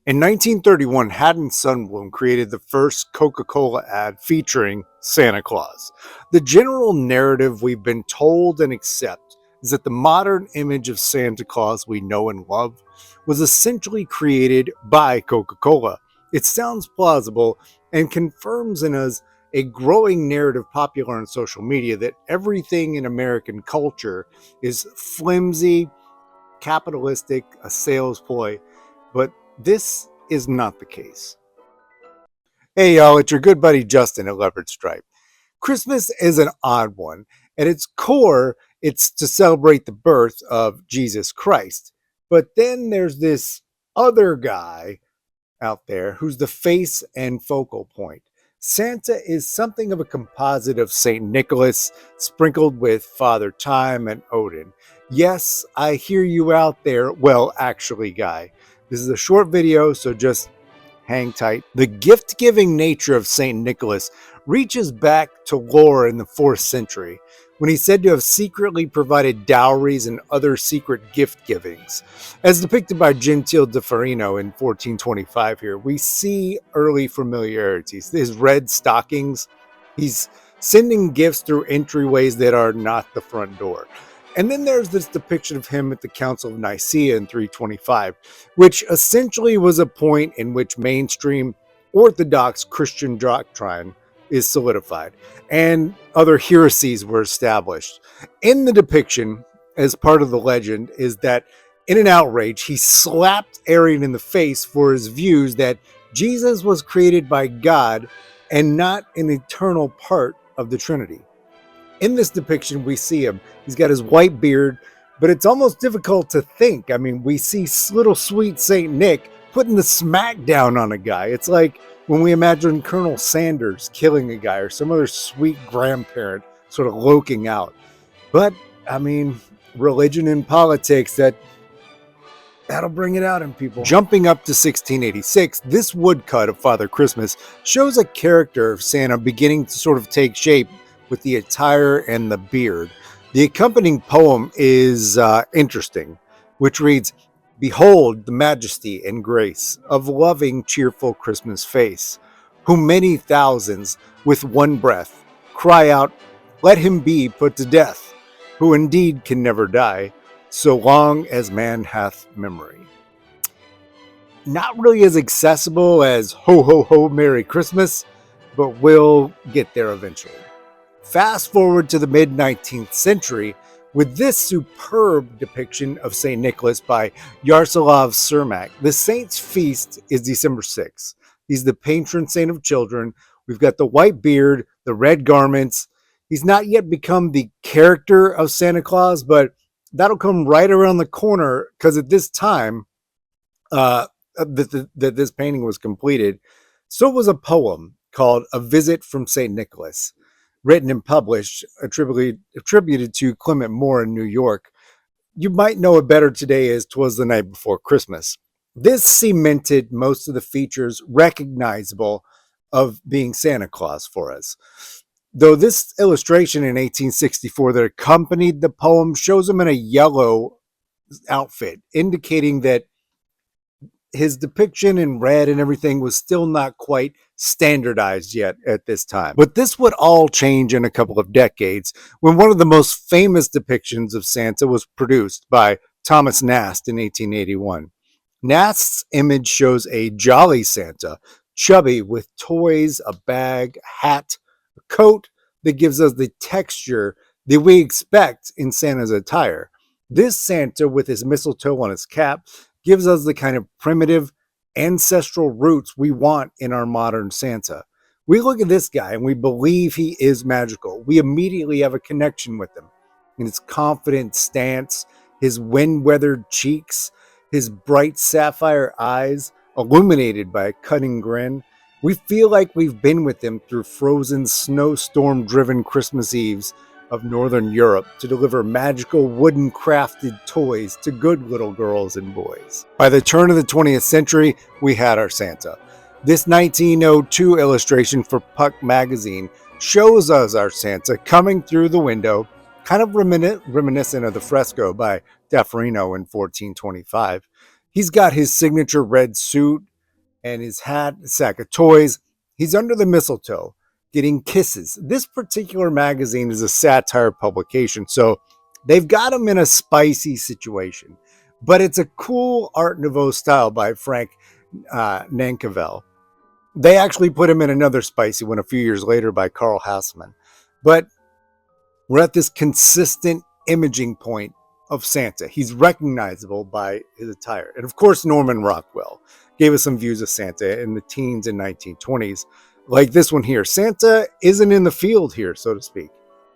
In 1931, Haddon Sundblom created the first Coca-Cola ad featuring Santa Claus. The general narrative we've been told and accept is that the modern image of Santa Claus we know and love was essentially created by Coca-Cola. It sounds plausible and confirms in us a growing narrative popular on social media that everything in American culture is flimsy, capitalistic, a sales ploy. But this is not the case. Hey, y'all, it's your good buddy Justin at Leopard Stripe. Christmas is an odd one. At its core, it's to celebrate the birth of Jesus Christ. But then there's this other guy out there who's the face and focal point. Santa is something of a composite of St. Nicholas sprinkled with Father Time and Odin. Yes, I hear you out there. Well, actually, guy, this is a short video, so just hang tight. The gift giving nature of St. Nicholas reaches back to lore in the 4th century, when he's said to have secretly provided dowries and other secret gift givings. As depicted by Gentile de Farino in 1425 here, we see early familiarities. His red stockings, he's sending gifts through entryways that are not the front door. And then there's this depiction of him at the Council of Nicaea in 325, which essentially was a point in which mainstream Orthodox Christian doctrine is solidified, and other heresies were established. In the depiction, as part of the legend, is that in an outrage, he slapped Arian in the face for his views that Jesus was created by God and not an eternal part of the Trinity. In this depiction, we see him. He's got his white beard, but it's almost difficult to think. I mean, we see little sweet Saint Nick putting the smack down on a guy. It's like when we imagine Colonel Sanders killing a guy or some other sweet grandparent sort of loking out. But, I mean, religion and politics, that'll bring it out in people. Jumping up to 1686, this woodcut of Father Christmas shows a character of Santa beginning to sort of take shape with the attire and the beard. The accompanying poem is interesting, which reads, "Behold the majesty and grace of loving, cheerful Christmas face, whom many thousands with one breath cry out, let him be put to death, who indeed can never die, so long as man hath memory." Not really as accessible as Ho Ho Ho Merry Christmas, but we'll get there eventually. Fast forward to the mid-19th century with this superb depiction of St. Nicholas by Yaroslav Cermak. The saint's feast is December 6th. He's the patron saint of children. We've got the white beard, the red garments. He's not yet become the character of Santa Claus, but that'll come right around the corner, because at this time that this painting was completed, so was a poem called A Visit from St. Nicholas, written and published, attributed to Clement Moore in New York. You might know it better today as 'Twas the Night Before Christmas. This cemented most of the features recognizable of being Santa Claus for us. Though this illustration in 1864 that accompanied the poem shows him in a yellow outfit, indicating that his depiction in red and everything was still not quite standardized yet at this time. But this would all change in a couple of decades when one of the most famous depictions of Santa was produced by Thomas Nast in 1881. Nast's image shows a jolly Santa, chubby, with toys, a bag, a hat, a coat that gives us the texture that we expect in Santa's attire. This Santa, with his mistletoe on his cap, gives us the kind of primitive ancestral roots we want in our modern Santa. We look at this guy and we believe he is magical. We immediately have a connection with him. In his confident stance, his wind-weathered cheeks, his bright sapphire eyes, illuminated by a cunning grin, we feel like we've been with him through frozen, snowstorm-driven Christmas Eves of Northern Europe to deliver magical wooden crafted toys to good little girls and boys. By the turn of the 20th century, we had our Santa. This 1902 illustration for Puck magazine shows us our Santa coming through the window, kind of reminiscent of the fresco by D'Affarino in 1425. He's got his signature red suit, and his hat, a sack of toys. He's under the mistletoe getting kisses. This particular magazine is a satire publication, so they've got him in a spicy situation. But it's a cool Art Nouveau style by Frank Nankerville. They actually put him in another spicy one a few years later by Carl Hassman. But we're at this consistent imaging point of Santa. He's recognizable by his attire. And of course, Norman Rockwell gave us some views of Santa in the teens and 1920s, like this one here. Santa isn't in the field here, so to speak.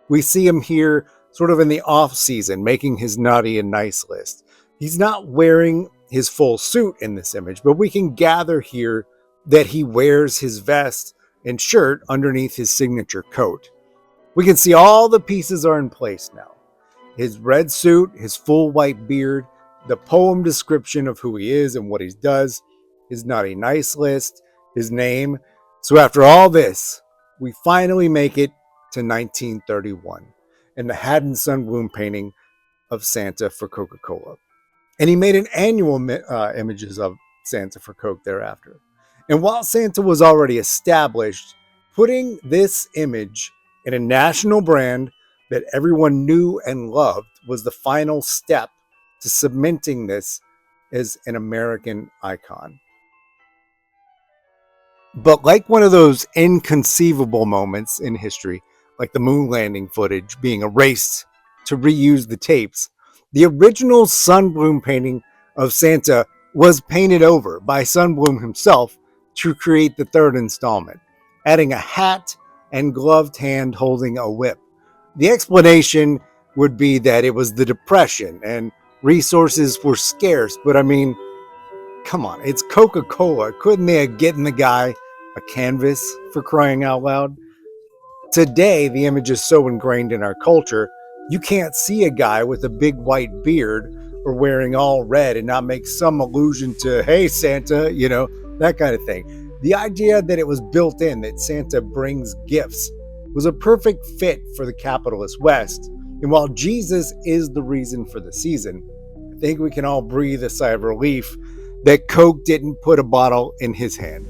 We see him here sort of in the off season, making his naughty and nice list. He's not wearing his full suit in this image, but we can gather here that he wears his vest and shirt underneath his signature coat. We can see all the pieces are in place now. His red suit, his full white beard, the poem description of who he is and what he does, his naughty nice list, his name. So after all this, we finally make it to 1931 and the Haddon Sundblom painting of Santa for Coca-Cola. And he made an annual images of Santa for Coke thereafter. And while Santa was already established, putting this image in a national brand that everyone knew and loved was the final step to cementing this as an American icon. But like one of those inconceivable moments in history, like the moon landing footage being erased to reuse the tapes, the original Sundblom painting of Santa was painted over by Sundblom himself to create the third installment, adding a hat and gloved hand holding a whip. The explanation would be that it was the Depression and resources were scarce, but I mean, come on, it's Coca-Cola. Couldn't they have gotten the guy a canvas, for crying out loud? Today, the image is so ingrained in our culture, you can't see a guy with a big white beard or wearing all red and not make some allusion to, hey, Santa, that kind of thing. The idea that it was built in, that Santa brings gifts, was a perfect fit for the capitalist West. And while Jesus is the reason for the season, I think we can all breathe a sigh of relief that Coke didn't put a bottle in his hand.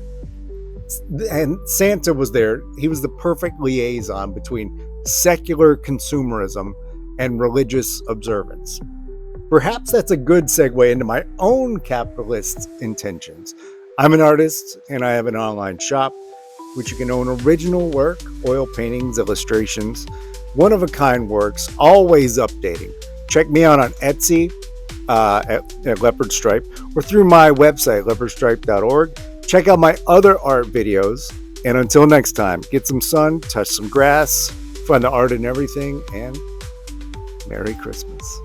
And Santa was there. He was the perfect liaison between secular consumerism and religious observance. Perhaps that's a good segue into my own capitalist intentions. I'm an artist and I have an online shop, which you can own original work, oil paintings, illustrations, one-of-a-kind works, always updating. Check me out on Etsy at Leopard Stripe or through my website, leopardstripe.org. Check out my other art videos. And until next time, get some sun, touch some grass, find the art in everything, and Merry Christmas.